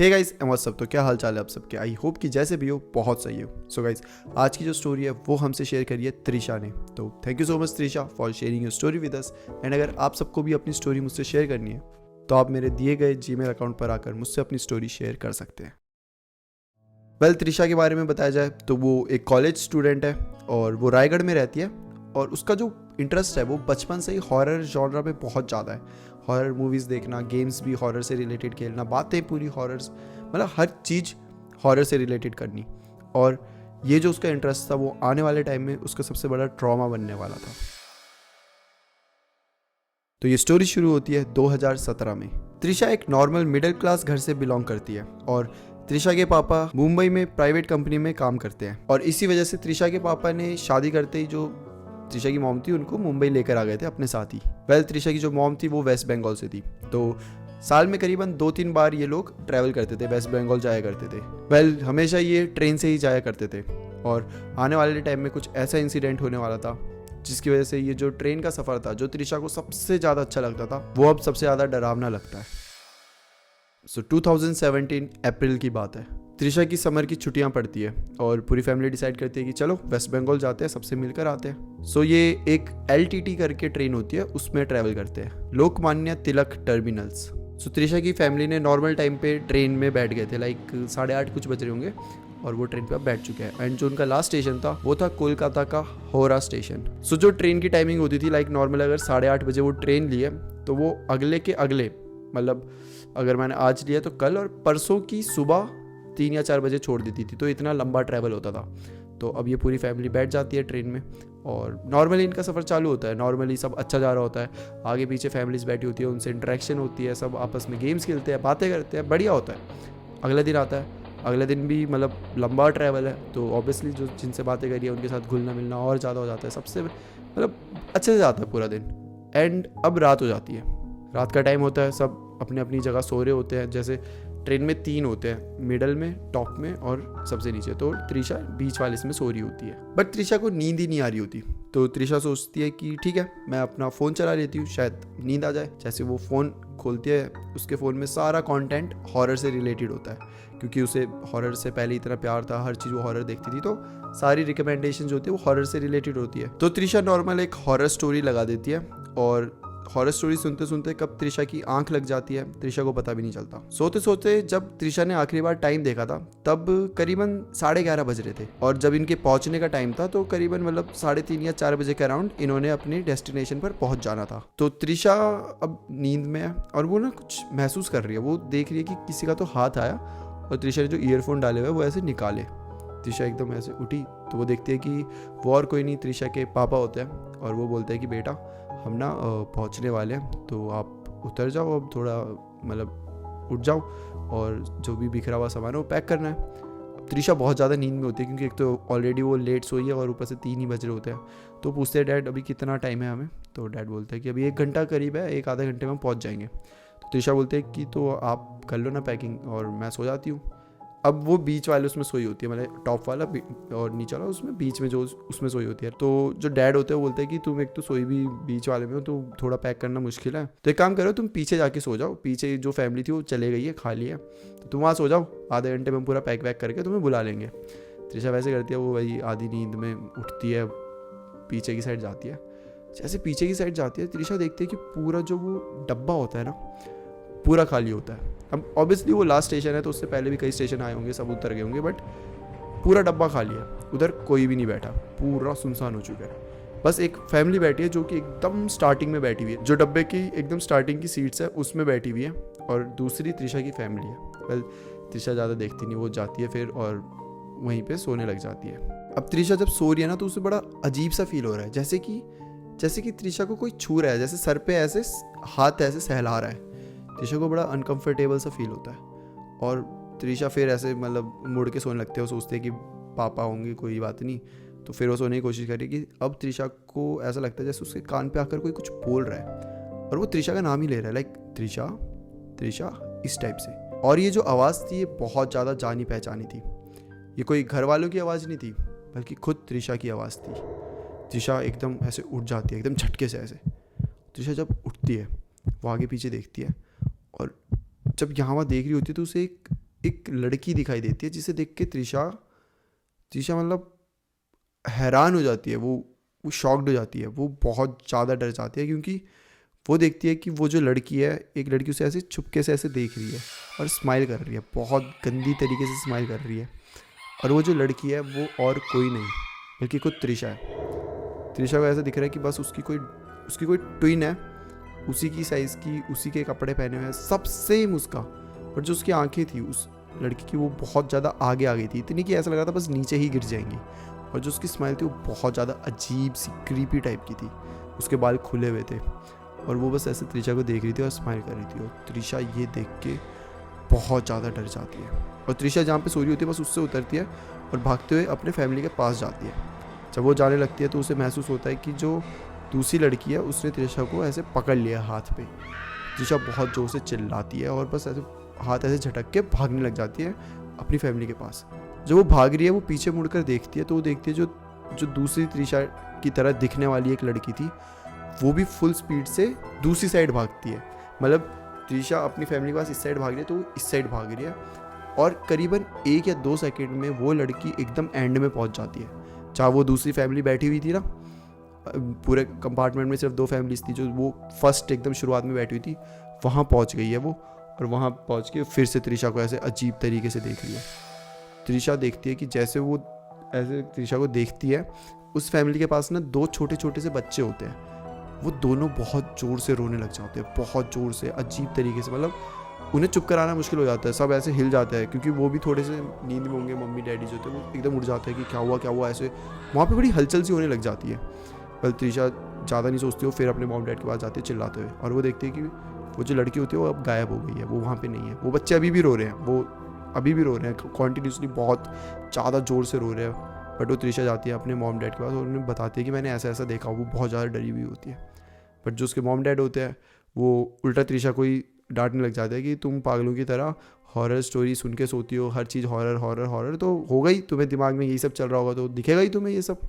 Hey guys and what's up. तो क्या हाल चाल है आप सबके। आई होप कि जैसे भी हो बहुत सही हो। सो गाइस आज की जो स्टोरी है वो हमसे शेयर करी है त्रिशा ने। तो thank you so much Trisha for sharing your story with us. And अगर आप सबको भी अपनी स्टोरी मुझसे शेयर करनी है तो आप मेरे दिए गए जीमेल अकाउंट पर आकर मुझसे अपनी स्टोरी शेयर कर सकते हैं। वेल त्रिशा के बारे में बताया जाए तो वो एक कॉलेज स्टूडेंट है और वो रायगढ़ में रहती है। और उसका जो इंटरेस्ट है वो बचपन से ही हॉरर जॉनरा में बहुत ज़्यादा है। हॉरर मूवीज़ देखना, गेम्स भी हॉरर से रिलेटेड खेलना, बातें पूरी हॉरर्स, मतलब हर चीज़ हॉरर से रिलेटेड करनी। और ये जो उसका इंटरेस्ट था वो आने वाले टाइम में उसका सबसे बड़ा ट्रॉमा बनने वाला था। तो ये स्टोरी शुरू होती है 2017 में। त्रिशा एक नॉर्मल मिडिल क्लास घर से बिलोंग करती है और त्रिशा के पापा मुंबई में प्राइवेट कंपनी में काम करते हैं। और इसी वजह से त्रिशा के पापा ने शादी करते ही जो त्रिशा की मॉम थी उनको मुंबई लेकर आ गए थे अपने साथ ही। वेल त्रिशा की जो मॉम थी वो वेस्ट बंगाल से थी। तो साल में करीबन 2-3 बार ये लोग ट्रैवल करते थे, वेस्ट बंगाल जाया करते थे। वेल हमेशा ये ट्रेन से ही जाया करते थे। और आने वाले टाइम में कुछ ऐसा इंसिडेंट होने वाला था जिसकी वजह से ये जो ट्रेन का सफ़र था जो त्रिशा को सबसे ज़्यादा अच्छा लगता था वो अब सबसे ज़्यादा डरावना लगता है। सो 2017 अप्रैल की बात है। त्रिशा की समर की छुट्टियां पड़ती है और पूरी फैमिली डिसाइड करती है कि चलो वेस्ट बंगाल जाते हैं, सबसे मिलकर आते हैं। सो ये एक LTT करके ट्रेन होती है, उसमें ट्रैवल करते हैं, लोकमान्य तिलक टर्मिनल्स। सो त्रिशा की फैमिली ने नॉर्मल टाइम पे ट्रेन में बैठ गए थे, लाइक 8:30 कुछ बज रहे होंगे और वो ट्रेन पे अब बैठ चुके हैं। एंड जो उनका लास्ट स्टेशन था वो था कोलकाता का होरा स्टेशन। सो जो ट्रेन की टाइमिंग होती थी, लाइक नॉर्मल अगर 8:30 बजे वो ट्रेन लिए तो वो अगले के अगले, मतलब अगर मैंने आज लिया तो कल और परसों की सुबह 3 या 4 बजे छोड़ देती थी। तो इतना लंबा ट्रैवल होता था। तो अब ये पूरी फैमिली बैठ जाती है ट्रेन में और नॉर्मली इनका सफ़र चालू होता है। नॉर्मली सब अच्छा जा रहा होता है, आगे पीछे फैमिलीज बैठी होती है, उनसे इंटरेक्शन होती है, सब आपस में गेम्स खेलते हैं, बातें करते हैं, बढ़िया होता है। अगला दिन आता है, अगले दिन भी मतलब लंबा ट्रैवल है तो ऑब्वियसली जो जिनसे बातें करी है उनके साथ घुलना मिलना और ज़्यादा हो जाता है, सबसे मतलब अच्छे से जाता है पूरा दिन। एंड अब रात हो जाती है, रात का टाइम होता है, सब अपने अपनी जगह सो रहे होते हैं। जैसे ट्रेन में 3 होते हैं, मिडल में, टॉप में और सबसे नीचे। तो त्रिशा बीच वाले इसमें सो रही होती है, बट त्रिशा को नींद ही नहीं आ रही होती। तो त्रिशा सोचती है कि ठीक है मैं अपना फ़ोन चला लेती हूँ, शायद नींद आ जाए। जैसे वो फ़ोन खोलती है, उसके फ़ोन में सारा कंटेंट हॉरर से रिलेटेड होता है, क्योंकि उसे हॉरर से पहले इतना प्यार था, हर चीज़ वो हॉरर देखती थी। तो सारी रिकमेंडेशन जो होती है वो हॉरर से रिलेटेड होती है। तो त्रिशा नॉर्मल एक हॉरर स्टोरी लगा देती है और हॉरर स्टोरी सुनते सुनते कब त्रिशा की आंख लग जाती है त्रिशा को पता भी नहीं चलता। सोते सोते जब त्रिशा ने आखिरी बार टाइम देखा था तब करीबन 11:30 बज रहे थे और जब इनके पहुंचने का टाइम था तो करीबन मतलब 3:30 या 4 बजे के अराउंड इन्होंने अपने डेस्टिनेशन पर पहुंच जाना था। तो त्रिशा अब नींद में है और वो ना कुछ महसूस कर रही है, वो देख रही है कि किसी का तो हाथ आया और त्रिशा ने जो ईयरफोन डाले हुए वो ऐसे निकाले। त्रिशा एकदम ऐसे उठी तो वो देखती है कि वो और कोई नहीं त्रिशा के पापा होते हैं और वो बोलते हैं कि बेटा हम ना पहुंचने वाले हैं तो आप उतर जाओ, अब थोड़ा मतलब उठ जाओ और जो भी बिखरा हुआ सामान है वो पैक करना है। अब त्रिशा बहुत ज़्यादा नींद में होती है क्योंकि एक तो ऑलरेडी वो लेट सोई है और ऊपर से 3 ही बज रहे होते हैं। तो पूछते हैं डैड अभी कितना टाइम है हमें। तो डैड बोलते हैं कि अभी 1 घंटा करीब है, 1 आधे घंटे में पहुँच जाएंगे। तो त्रिशा बोलते हैं कि तो आप कर लो ना पैकिंग और मैं सो जाती हूँ। अब वो बीच वाले उसमें सोई होती है, मतलब टॉप वाला और नीचे वाला उसमें बीच में जो उसमें सोई होती है। तो जो डैड होते हैं वो बोलते हैं कि तुम एक तो सोई भी बीच वाले में हो तो थोड़ा पैक करना मुश्किल है, तो एक काम करो तुम पीछे जाके सो जाओ, पीछे जो फैमिली थी वो चले गई है, खाली है, तो तुम वहाँ सो जाओ, आधे घंटे में पूरा पैक वैक करके तुम्हें बुला लेंगे। त्रिशा वैसे करती है, वो वही आधी नींद में उठती है, पीछे की साइड जाती है। जैसे पीछे की साइड जाती है त्रिशा देखती है कि पूरा जो वो डब्बा होता है ना पूरा खाली होता है। अब ऑब्वियसली वो लास्ट स्टेशन है तो उससे पहले भी कई स्टेशन आए होंगे, सब उतर गए होंगे, बट पूरा डब्बा खाली है, उधर कोई भी नहीं बैठा, पूरा सुनसान हो चुका है। बस एक फैमिली बैठी है जो कि एकदम स्टार्टिंग में बैठी हुई है, जो डब्बे की एकदम स्टार्टिंग की सीट्स है उसमें बैठी हुई है, और दूसरी त्रिशा की फैमिली है। वेल त्रिशा ज़्यादा देखती नहीं, वो जाती है फिर और वहीं पर सोने लग जाती है। अब त्रिशा जब सो रही है ना तो उसे बड़ा अजीब सा फील हो रहा है, जैसे कि त्रिशा को कोई छू रहा है, जैसे सर पे ऐसे हाथ ऐसे सहला रहा है। त्रिशा को बड़ा अनकंफर्टेबल सा फील होता है और त्रिशा फिर ऐसे मतलब मुड़ के सोने लगते हैं। वो सोचते हैं कि पापा होंगे, कोई बात नहीं, तो फिर वो सोने की कोशिश करी कि अब त्रिशा को ऐसा लगता है जैसे उसके कान पे आकर कोई कुछ बोल रहा है और वो त्रिशा का नाम ही ले रहा है, लाइक त्रिशा त्रिशा इस टाइप से। और ये जो आवाज़ थी ये बहुत ज़्यादा जानी पहचानी थी, ये कोई घर वालों की आवाज़ नहीं थी बल्कि खुद त्रिशा की आवाज़ थी। त्रिशा एकदम ऐसे उठ जाती है, एकदम झटके से ऐसे। त्रिशा जब उठती है वो आगे पीछे देखती है और जब यहाँ वहाँ देख रही होती है तो उसे एक एक लड़की दिखाई देती है जिसे देख के त्रिशा त्रिशा मतलब हैरान हो जाती है, वो शॉक्ड हो जाती है, वो बहुत ज़्यादा डर जाती है क्योंकि वो देखती है कि वो जो लड़की है, एक लड़की उसे ऐसे चुपके से ऐसे देख रही है और स्माइल कर रही है, बहुत गंदी तरीके से स्माइल कर रही है। और वो जो लड़की है वो और कोई नहीं बल्कि खुद त्रिशा है। त्रिशा को ऐसा दिख रहा है कि बस उसकी कोई ट्विन है, उसी की साइज़ की, उसी के कपड़े पहने हुए हैं, सब सेम उसका। पर जो उसकी आंखें थी उस लड़की की, वो बहुत ज़्यादा आगे आ गई थी, इतनी कि ऐसा लग रहा था बस नीचे ही गिर जाएंगी। और जो उसकी स्माइल थी वो बहुत ज़्यादा अजीब सी क्रीपी टाइप की थी, उसके बाल खुले हुए थे और वो बस ऐसे त्रिशा को देख रही थी और स्माइल कर रही थी। और त्रिशा ये देख के बहुत ज़्यादा डर जाती है और त्रिशा जहाँ पे सो रही होती है बस उससे उतरती है और भागते हुए अपने फैमिली के पास जाती है। जब वो जाने लगती है तो उसे महसूस होता है कि जो दूसरी लड़की है उसने त्रिशा को ऐसे पकड़ लिया हाथ पे। त्रिशा बहुत ज़ोर से चिल्लाती है और बस ऐसे हाथ ऐसे झटक के भागने लग जाती है अपनी फैमिली के पास। जब वो भाग रही है वो पीछे मुड़कर देखती है तो वो देखती है जो दूसरी त्रिशा की तरह दिखने वाली एक लड़की थी, वो भी फुल स्पीड से दूसरी साइड भागती है। मतलब त्रिशा अपनी फैमिली के पास इस साइड भाग रही है तो वो इस साइड भाग रही है और करीबन 1 या 2 सेकंड में वो लड़की एकदम एंड में पहुंच जाती है जहाँ वो दूसरी फैमिली बैठी हुई थी ना। पूरे कंपार्टमेंट में सिर्फ 2 फैमिलीज थी, जो वो फर्स्ट एकदम शुरुआत में बैठी हुई थी, वहाँ पहुँच गई है वो। और वहाँ पहुँच के फिर से त्रिशा को ऐसे अजीब तरीके से देख रही है। त्रिशा देखती है कि जैसे वो ऐसे त्रिशा को देखती है, उस फैमिली के पास ना 2 छोटे छोटे से बच्चे होते हैं, वो दोनों बहुत ज़ोर से रोने लग जाते हैं, बहुत ज़ोर से अजीब तरीके से। मतलब उन्हें चुप कराना मुश्किल हो जाता है, सब ऐसे हिल जाते हैं क्योंकि वो भी थोड़े से नींद में होंगे। मम्मी डैडी जो थे वो एकदम उठ जाते हैं कि क्या हुआ ऐसे। वहाँ पे बड़ी हलचल सी होने लग जाती है। पर त्रिशा ज़्यादा नहीं सोचती, हो फिर अपने मॉम डैड के पास जाती है चिल्लाते हुए और वो देखती है कि वो जो लड़की होती है वो अब गायब हो गई है, वो वहाँ पर नहीं है। वो बच्चे अभी भी रो रहे हैं, वो अभी भी रो रहे हैं कॉन्टीन्यूसली, बहुत ज़्यादा ज़ोर से रो रहे हैं। बट वो त्रिशा जाती है अपने मॉम डैड के पास और उन्हें बताती है कि मैंने ऐसा ऐसा देखा। वो बहुत ज़्यादा डरी हुई होती है। बट जो उसके मॉम डैड होते हैं वो उल्टा त्रिशा को ही डांटने लग जाते हैं कि तुम पागलों की तरह हॉरर स्टोरी सुन के सोती हो, हर चीज़ हॉरर हॉरर हॉरर, तो होगा ही, तुम्हें दिमाग में यही सब चल रहा होगा तो दिखेगा ही तुम्हें ये सब,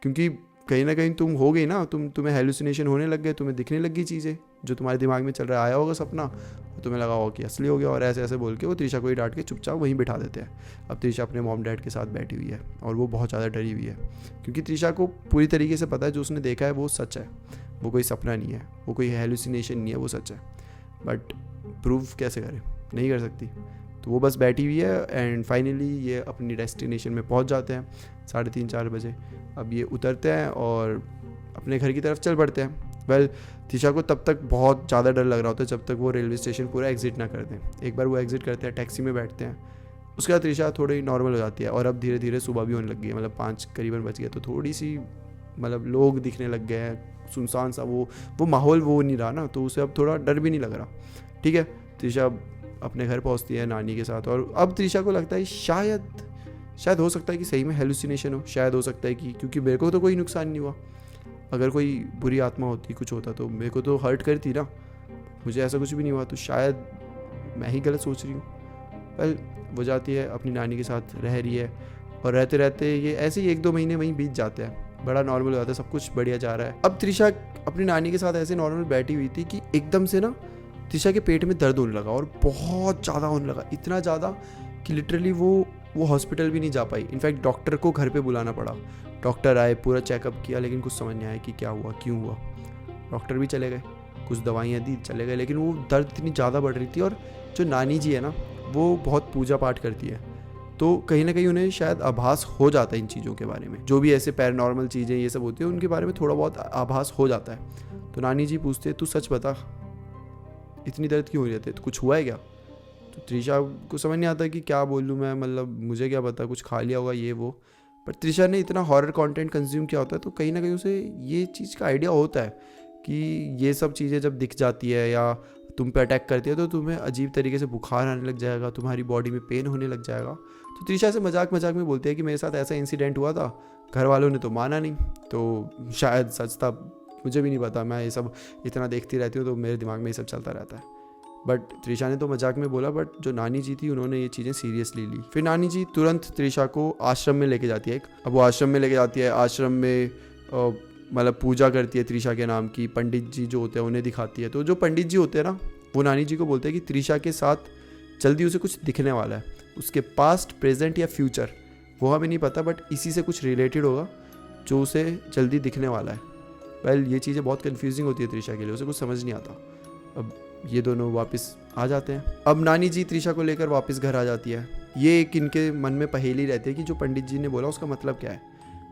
क्योंकि कहीं ना कहीं तुम हो गई ना, तुम्हें हेलुसिनेशन होने लग गए, तुम्हें दिखने लग गई चीज़ें जो तुम्हारे दिमाग में चल रहा है, आया होगा सपना, तुम्हें लगा होगा कि असली हो गया। और ऐसे ऐसे बोल के वो त्रिशा को ही डांट के चुपचाप वहीं बिठा देते हैं। अब त्रिशा अपने मॉम डैड के साथ बैठी हुई है और वो बहुत ज़्यादा डरी हुई है क्योंकि त्रिशा को पूरी तरीके से पता है जो उसने देखा है वो सच है, वो कोई सपना नहीं है, वो कोई हेलुसिनेशन नहीं है, वो सच है। बट प्रूव कैसे करे, नहीं कर सकती। तो वो बस बैठी हुई है एंड फाइनली ये अपनी डेस्टिनेशन में पहुंच जाते हैं 3:30-4 बजे। अब ये उतरते हैं और अपने घर की तरफ चल पड़ते हैं। वेल त्रिशा को तब तक बहुत ज़्यादा डर लग रहा होता है जब तक वो रेलवे स्टेशन पूरा एग्जिट ना कर दें। एक बार वो एग्जिट करते हैं, टैक्सी में बैठते हैं, उसके बाद त्रिशा थोड़ी नॉर्मल हो जाती है और अब धीरे धीरे सुबह भी होने लग गई है। मतलब 5 करीबन बज गया तो थोड़ी सी मतलब लोग दिखने लग गए हैं, सुनसान सा वो माहौल वो नहीं रहा ना, तो उसे अब थोड़ा डर भी नहीं लग रहा। ठीक है, त्रिशा अपने घर पहुंचती है नानी के साथ और अब त्रिशा को लगता है शायद हो सकता है कि सही में हेलुसिनेशन हो, शायद हो सकता है कि क्योंकि मेरे को तो कोई नुकसान नहीं हुआ, अगर कोई बुरी आत्मा होती कुछ होता तो मेरे को तो हर्ट करती ना, मुझे ऐसा कुछ भी नहीं हुआ, तो शायद मैं ही गलत सोच रही हूँ। वेल वो जाती है अपनी नानी के साथ रह रही है और रहते रहते ये ऐसे ही 1-2 महीने वहीं बीत जाते हैं, बड़ा नॉर्मल हो जाता है, सब कुछ बढ़िया जा रहा है। अब त्रिशा अपनी नानी के साथ ऐसे नॉर्मल बैठी हुई थी कि एकदम से ना त्रिशा के पेट में दर्द होने लगा और बहुत ज़्यादा होने लगा, इतना ज़्यादा कि लिटरली वो हॉस्पिटल भी नहीं जा पाई। इनफैक्ट डॉक्टर को घर पे बुलाना पड़ा। डॉक्टर आए, पूरा चेकअप किया, लेकिन कुछ समझ नहीं आया कि क्या हुआ क्यों हुआ। डॉक्टर भी चले गए, कुछ दवाइयाँ दी, चले गए, लेकिन वो दर्द इतनी ज़्यादा बढ़ रही थी। और जो नानी जी है ना वो बहुत पूजा पाठ करती है, तो कहीं ना कहीं उन्हें शायद आभास हो जाता है इन चीज़ों के बारे में, जो भी ऐसे पैरानॉर्मल चीज़ें ये सब होती है उनके बारे में थोड़ा बहुत आभास हो जाता है। तो नानी जी पूछते तू सच बता, इतनी दर्द क्यों हो रही है, तो कुछ हुआ है क्या? तो त्रिशा को समझ नहीं आता कि क्या बोलूँ मैं, मतलब मुझे क्या पता, कुछ खा लिया होगा ये वो। पर त्रिशा ने इतना हॉरर कंटेंट कंज्यूम किया होता है तो कहीं ना कहीं उसे ये चीज़ का आइडिया होता है कि ये सब चीज़ें जब दिख जाती है या तुम पे अटैक करती है तो तुम्हें अजीब तरीके से बुखार आने लग जाएगा, तुम्हारी बॉडी में पेन होने लग जाएगा। तो त्रिशा से मजाक में बोलती है कि मेरे साथ ऐसा इंसिडेंट हुआ था, घर वालों ने तो माना नहीं, तो शायद सच था, मुझे भी नहीं पता, मैं ये सब इतना देखती रहती हूँ तो मेरे दिमाग में ये सब चलता रहता है। बट त्रिशा ने तो मजाक में बोला, बट जो नानी जी थी उन्होंने ये चीज़ें सीरियसली ली। फिर नानी जी तुरंत त्रिशा को आश्रम में लेके जाती है। अब वो आश्रम में लेके जाती है, आश्रम में मतलब पूजा करती है त्रिशा के नाम की, पंडित जी जो होते हैं उन्हें दिखाती है। तो जो पंडित जी होते हैं ना वो नानी जी को बोलते हैं कि त्रिशा के साथ जल्दी उसे कुछ दिखने वाला है, उसके पास्ट, प्रेजेंट या फ्यूचर वो हमें नहीं पता, बट इसी से कुछ रिलेटेड होगा जो उसे जल्दी दिखने वाला है। वेल ये चीज़ें बहुत कंफ्यूजिंग होती है त्रिशा के लिए, उसे कुछ समझ नहीं आता। अब ये दोनों वापस आ जाते हैं। अब नानी जी त्रिशा को लेकर वापस घर आ जाती है। ये एक इनके मन में पहेली रहती है कि जो पंडित जी ने बोला उसका मतलब क्या है।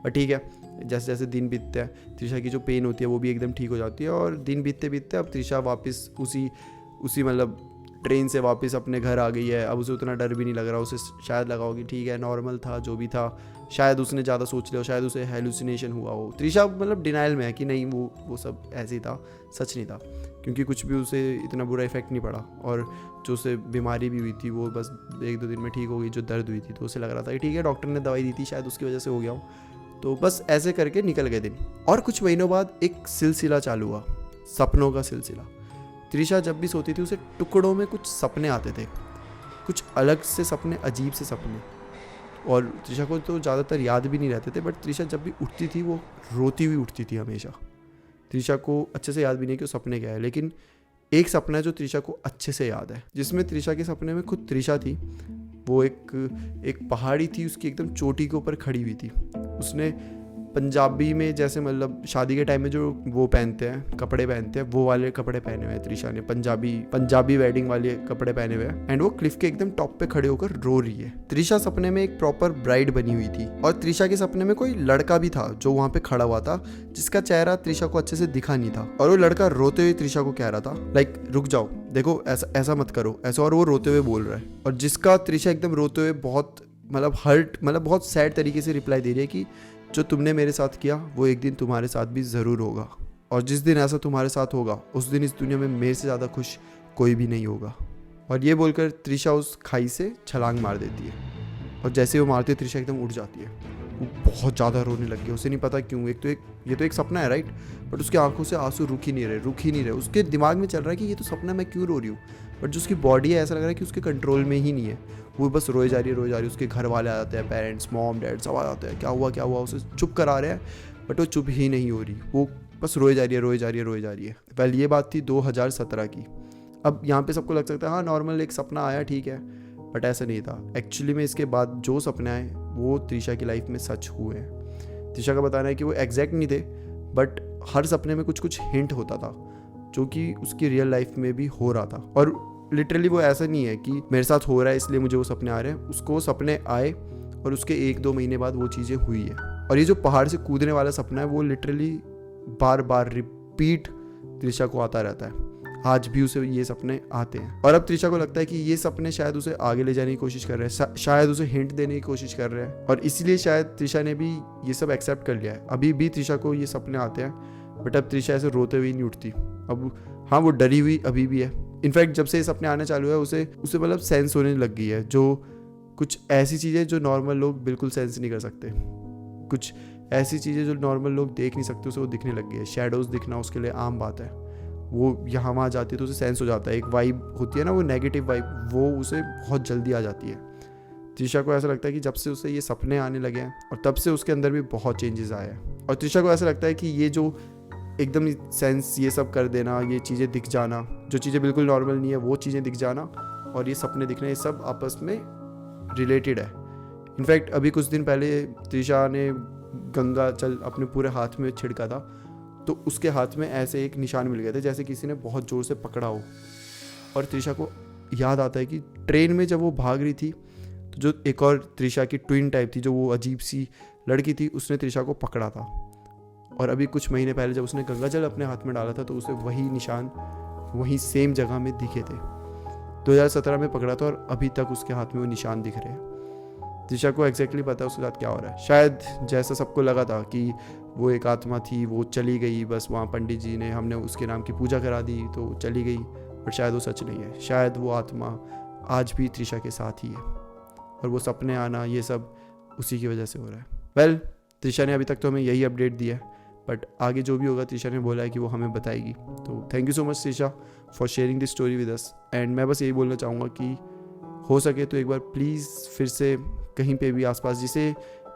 पर ठीक है, जैसे जैसे दिन बीतते हैं त्रिशा की जो पेन होती है वो भी एकदम ठीक हो जाती है, और दिन बीतते बीतते अब त्रिशा वापस उसी मतलब ट्रेन से वापस अपने घर आ गई है। अब उसे उतना डर भी नहीं लग रहा, उसे शायद लगा हो कि ठीक है नॉर्मल था जो भी था, शायद उसने ज़्यादा सोच लिया हो, शायद उसे हेलुसिनेशन हुआ हो। त्रिशा मतलब डिनाइल में है कि नहीं वो सब ऐसे ही था, सच नहीं था, क्योंकि कुछ भी उसे इतना बुरा इफेक्ट नहीं पड़ा, और जो उसे बीमारी भी हुई थी वो बस 1-2 दिन में ठीक हो गई, जो दर्द हुई थी तो उसे लग रहा था कि ठीक है डॉक्टर ने दवाई दी थी शायद उसकी वजह से हो गया हो। तो बस ऐसे करके निकल गए दिन, और कुछ महीनों बाद एक सिलसिला चालू हुआ, सपनों का सिलसिला। त्रिशा जब भी सोती थी उसे टुकड़ों में कुछ सपने आते थे, कुछ अलग से सपने, अजीब से सपने, और त्रिशा को तो ज़्यादातर याद भी नहीं रहते थे, बट त्रिशा जब भी उठती थी वो रोती हुई उठती थी हमेशा। त्रिशा को अच्छे से याद भी नहीं कि वो सपने क्या है, लेकिन एक सपना है जो त्रिशा को अच्छे से याद है, जिसमें त्रिशा के सपने में खुद त्रिशा थी। वो एक पहाड़ी थी, उसकी एकदम चोटी के ऊपर खड़ी हुई थी। उसने पंजाबी में जैसे मतलब शादी के टाइम में जो वो पहनते हैं, कपड़े पहनते हैं, वो वाले कपड़े पहने हुए हैं त्रिशा ने, पंजाबी वेडिंग वाले कपड़े पहने हुए हैं, एंड वो क्लिफ के एकदम टॉप पे खड़े होकर रो रही है। त्रिशा सपने में एक प्रॉपर ब्राइड बनी हुई थी, और त्रिशा के सपने में कोई लड़का भी था जो वहां पे खड़ा हुआ था, जिसका चेहरा त्रिशा को अच्छे से दिखा नहीं था, और वो लड़का रोते हुए त्रिशा को कह रहा था लाइक रुक जाओ, देखो ऐसा मत करो ऐसा, और वो रोते हुए बोल रहा है, और जिसका त्रिशा एकदम रोते हुए बहुत बहुत सैड तरीके से रिप्लाई दे रही है कि जो तुमने मेरे साथ किया वो एक दिन तुम्हारे साथ भी ज़रूर होगा, और जिस दिन ऐसा तुम्हारे साथ होगा उस दिन इस दुनिया में मेरे से ज़्यादा खुश कोई भी नहीं होगा। और ये बोलकर त्रिशा उस खाई से छलांग मार देती है, और जैसे वो मारती है त्रिशा एकदम उठ जाती है। वो बहुत ज़्यादा रोने लग गया, उसे नहीं पता क्यों। ये तो एक सपना है राइट, बट उसकी आंखों से आंसू रुक ही नहीं रहे। उसके दिमाग में चल रहा है कि ये तो सपना, मैं क्यों रो रही हूँ, बट जो उसकी बॉडी है ऐसा लग रहा है कि उसके कंट्रोल में ही नहीं है। वो बस रोए जा रही है। उसके घर वाले आ जाते हैं, पेरेंट्स, मॉम, डैड सब आ जाते हैं, क्या हुआ, उसे चुप करा रहे हैं, बट वो चुप ही नहीं हो रही, वो बस रोए जा रही है। पहले ये बात थी 2017 की। अब यहाँ पे सबको लग सकता है हाँ नॉर्मल एक सपना आया ठीक है, बट ऐसा नहीं था। एक्चुअली में इसके बाद जो सपने आए वो त्रिशा की लाइफ में सच हुए हैं। त्रिशा का बताना है कि वो एग्जैक्ट नहीं थे, बट हर सपने में कुछ हिंट होता था जो कि उसकी रियल लाइफ में भी हो रहा था। और लिटरली वो ऐसा नहीं है कि मेरे साथ हो रहा है इसलिए मुझे वो सपने आ रहे हैं, उसको सपने आए और उसके 1-2 महीने बाद वो चीज़ें हुई है। और ये जो पहाड़ से कूदने वाला सपना है वो लिटरली बार बार रिपीट त्रिशा को आता रहता है, आज भी उसे ये सपने आते हैं। और अब त्रिशा को लगता है कि ये सपने शायद उसे आगे ले जाने की कोशिश कर रहे हैं, शायद उसे हिंट देने की कोशिश कर रहे हैं, और इसीलिए शायद त्रिशा ने भी ये सब एक्सेप्ट कर लिया है। अभी भी त्रिशा को ये सपने आते हैं, बट अब त्रिशा ऐसे रोते हुए नहीं उठती। अब हाँ वो डरी हुई अभी भी है। इनफैक्ट जब से ये सपने आने चालू है उसे मतलब सेंस होने लग गई है, जो कुछ ऐसी चीज़ें जो नॉर्मल लोग बिल्कुल सेंस नहीं कर सकते, कुछ ऐसी चीज़ें जो नॉर्मल लोग देख नहीं सकते उसे वो दिखने लग गई है। शैडोज़ दिखना उसके लिए आम बात है, वो यहाँ वहाँ जाती है तो उसे सेंस हो जाता है। एक वाइब होती है ना, वो नेगेटिव वाइब, वो उसे बहुत जल्दी आ जाती है। त्रिशा को ऐसा लगता है कि जब से उसे ये सपने आने लगे हैं और तब से उसके अंदर भी बहुत चेंजेस आए हैं। और त्रिशा को ऐसा लगता है कि ये जो एकदम सेंस ये सब कर देना, ये चीज़ें दिख जाना, जो चीज़ें बिल्कुल नॉर्मल नहीं है वो चीज़ें दिख जाना, और ये सपने दिखना, ये सब आपस में रिलेटेड है। इनफैक्ट अभी कुछ दिन पहले त्रिशा ने गंगा जल अपने पूरे हाथ में छिड़का था, तो उसके हाथ में ऐसे एक निशान मिल गए थे जैसे किसी ने बहुत ज़ोर से पकड़ा हो। और त्रिशा को याद आता है कि ट्रेन में जब वो भाग रही थी तो जो एक और त्रिशा की ट्विन टाइप थी, जो वो अजीब सी लड़की थी, उसने त्रिशा को पकड़ा था। और अभी कुछ महीने पहले जब उसने गंगा जल अपने हाथ में डाला था तो उसे वही निशान वही सेम जगह में दिखे थे। 2017 में पकड़ा था और अभी तक उसके हाथ में वो निशान दिख रहे हैं। त्रिशा को एग्जैक्टली पता है उसके साथ क्या हो रहा है। शायद जैसा सबको लगा था कि वो एक आत्मा थी, वो चली गई, बस वहाँ पंडित जी ने, हमने उसके नाम की पूजा करा दी तो चली गई, बट शायद वो सच नहीं है। शायद वो आत्मा आज भी त्रिशा के साथ ही है, और वो सपने आना ये सब उसी की वजह से हो रहा है। वेल, त्रिशा ने अभी तक तो हमें यही अपडेट दिया है, बट आगे जो भी होगा त्रिशा ने बोला है कि वो हमें बताएगी। तो thank you so much Trisha for sharing this story with us. And मैं बस यही बोलना चाहूँगा कि हो सके तो एक बार प्लीज़ फिर से कहीं पे भी आसपास जिसे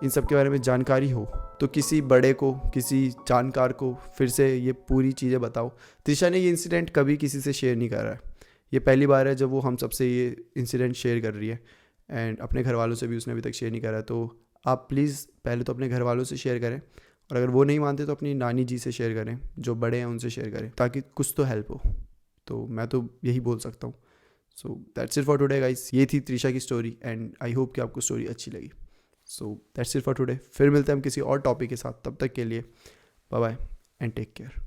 इन सब के बारे में जानकारी हो तो किसी बड़े को, किसी जानकार को फिर से ये पूरी चीज़ें बताओ। त्रिशा ने ये इंसिडेंट कभी किसी से शेयर नहीं करा है, ये पहली बार है जब वो हम सबसे ये इंसिडेंट शेयर कर रही है, एंड अपने घर वालों से भी उसने अभी तक शेयर नहीं करा। तो आप प्लीज़ पहले तो अपने घर वालों से शेयर करें, और अगर वो नहीं मानते तो अपनी नानी जी से शेयर करें, जो बड़े हैं उनसे शेयर करें, ताकि कुछ तो हेल्प हो। तो मैं तो यही बोल सकता हूँ। So that's it for today guys. ये थी त्रिशा की स्टोरी, एंड आई होप कि आपको स्टोरी अच्छी लगी। So that's it for today. फिर मिलते हैं हम किसी और टॉपिक के साथ, तब तक के लिए bye bye and take care.